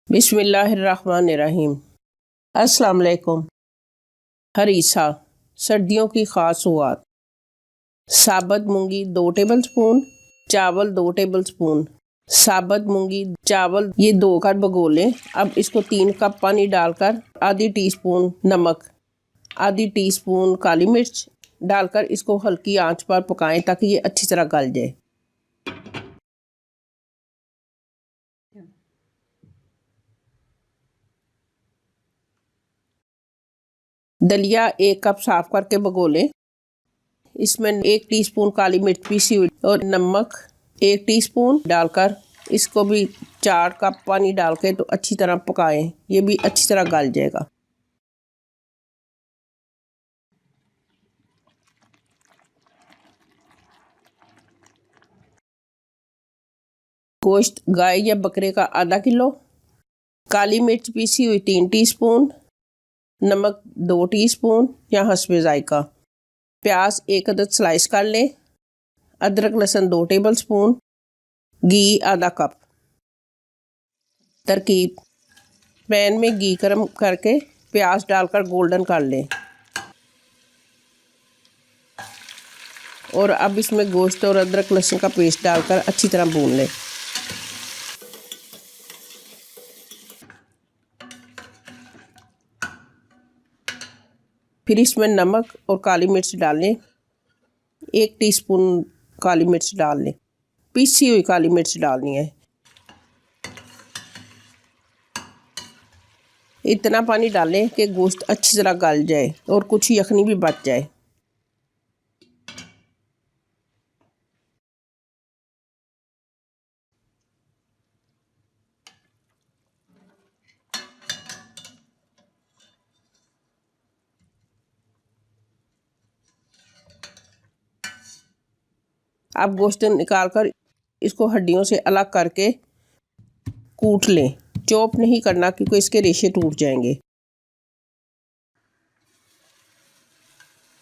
बिस्मिल्लाहिर्रहमानिर्रहीम। अस्सलाम वालेकुम। हरीसा सर्दियों की ख़ास सुगात। साबुत मूंगी 2 टेबलस्पून, चावल 2 टेबलस्पून। साबुत मूंगी चावल ये 2 कर भिगो लें। अब इसको 3 कप पानी डालकर आधी टीस्पून नमक, आधी टीस्पून काली मिर्च डालकर इसको हल्की आंच पर पकाएं ताकि ये अच्छी तरह गल जाए। दलिया 1 कप साफ करके भिगो लें। इसमें 1 टीस्पून काली मिर्च पीसी हुई और नमक 1 टीस्पून डालकर इसको भी 4 कप पानी डाल के तो अच्छी तरह पकाएं। ये भी अच्छी तरह गल जाएगा। गोश्त गाय या बकरे का आधा किलो, काली मिर्च पीसी हुई 3 टीस्पून, नमक 2 टीस्पून या हस्बे जायका, प्याज 1 अदद स्लाइस कर लें, अदरक लहसुन 2 टेबलस्पून, घी आधा कप। तरकीब: पैन में घी गर्म करके प्याज डालकर गोल्डन कर लें और अब इसमें गोश्त और अदरक लहसुन का पेस्ट डालकर अच्छी तरह भून लें। फिर इसमें नमक और काली मिर्च डालें। 1 टीस्पून काली मिर्च डाल लें, पीसी हुई काली मिर्च डालनी है। इतना पानी डालें कि गोश्त अच्छी तरह गल जाए और कुछ यखनी भी बच जाए। अब गोश्त निकालकर इसको हड्डियों से अलग करके कूट लें। चॉप नहीं करना क्योंकि इसके रेशे टूट जाएंगे।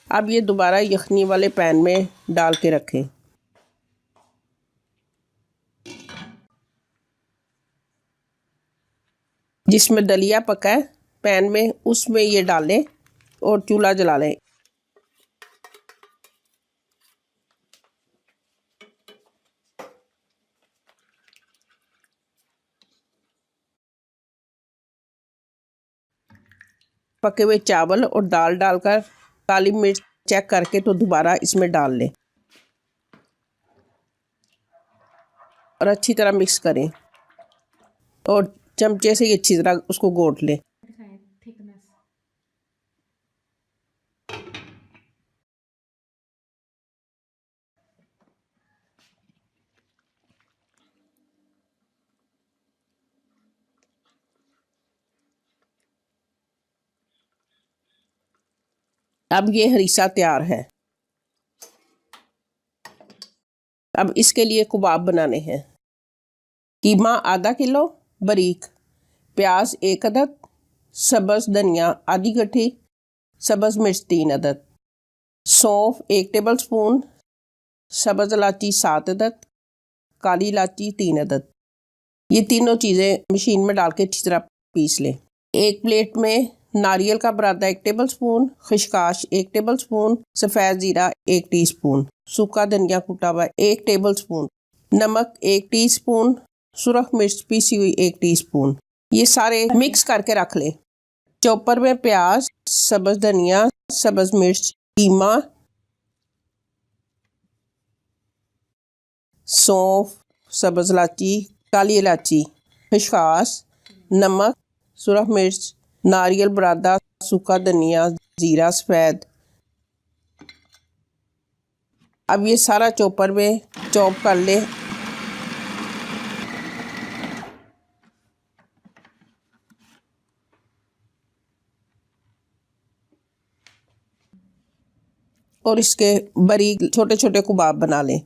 अब ये दोबारा यखनी वाले पैन में डाल के रखें। जिसमें दलिया पका है पैन में उसमें ये डालें और चूल्हा जला लें। पके हुए चावल और दाल डालकर काली मिर्च चेक करके तो दोबारा इसमें डाल लें और अच्छी तरह मिक्स करें और चमचे से अच्छी तरह उसको घोट लें। अब ये हरीसा तैयार है। अब इसके लिए कबाब बनाने हैं। कीमा आधा किलो बारीक, प्याज 1 अदद, सब्ज़ धनिया आधी गड्ढी, सब्ज़ मिर्च 3 अदद, सौंफ 1 टेबलस्पून, सब्ज़ इलायची 7 अदद, काली इलायची 3 अदद। ये तीनों चीज़ें मशीन में डाल के अच्छी तरह पीस लें। एक प्लेट में नारियल का बुरादा 1 टेबलस्पून, खसखस 1 टेबलस्पून, सफ़ेद ज़ीरा 1 टीस्पून, सूखा धनिया कुटा हुआ 1 टेबलस्पून, नमक 1 टीस्पून, सुरख मिर्च पीसी हुई 1 टीस्पून। ये सारे मिक्स करके रख लें। चॉपर में प्याज, सब्ज़ धनिया, सब्ज़ मिर्च, कीमा, सौंफ, सब्ज़ इलायची, काली इलायची, खसखस, नमक, सुरख मिर्च, नारियल बुरादा, सूखा धनिया, ज़ीरा सफ़ेद। अब ये सारा चॉपर में चॉप कर लें। और इसके बारीक छोटे छोटे कबाब बना लें।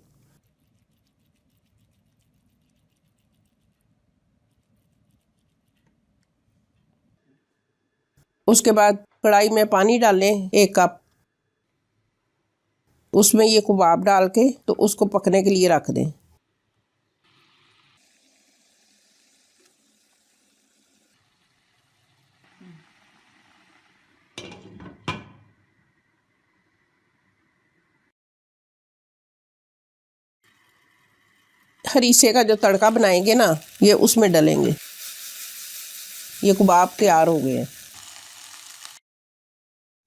उसके बाद कढ़ाई में पानी डालें 1 कप, उसमें ये कबाब डाल के तो उसको पकने के लिए रख दें। हरीसे का जो तड़का बनाएंगे ना, ये उसमें डालेंगे। ये कबाब तैयार हो गए हैं।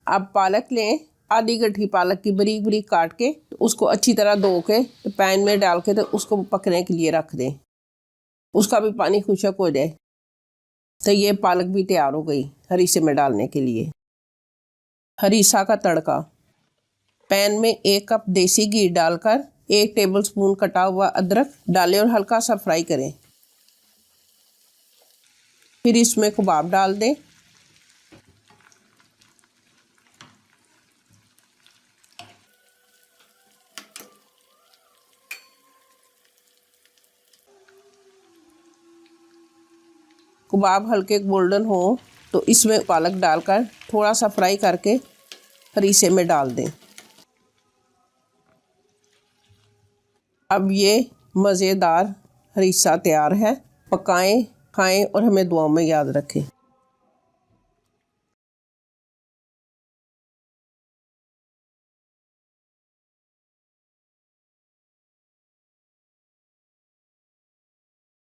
अब पालक लें, आधी गठी पालक की बारीक बारीक काट के उसको अच्छी तरह धो के पैन में डाल के तो उसको पकने के लिए रख दें। उसका भी पानी खुश्क हो जाए तो ये पालक भी तैयार हो गई हरीसे में डालने के लिए। हरीसा का तड़का। पैन में 1 कप देसी घी डालकर 1 टेबलस्पून कटा हुआ अदरक डालें और हल्का सा फ्राई करें। फिर इसमें कबाब डाल दें। कबाब हल्के गोल्डन हो तो इसमें पालक डालकर थोड़ा सा फ्राई करके हरीसे में डाल दें। अब ये मज़ेदार हरीसा तैयार है। पकाएं, खाएं और हमें दुआओं में याद रखें।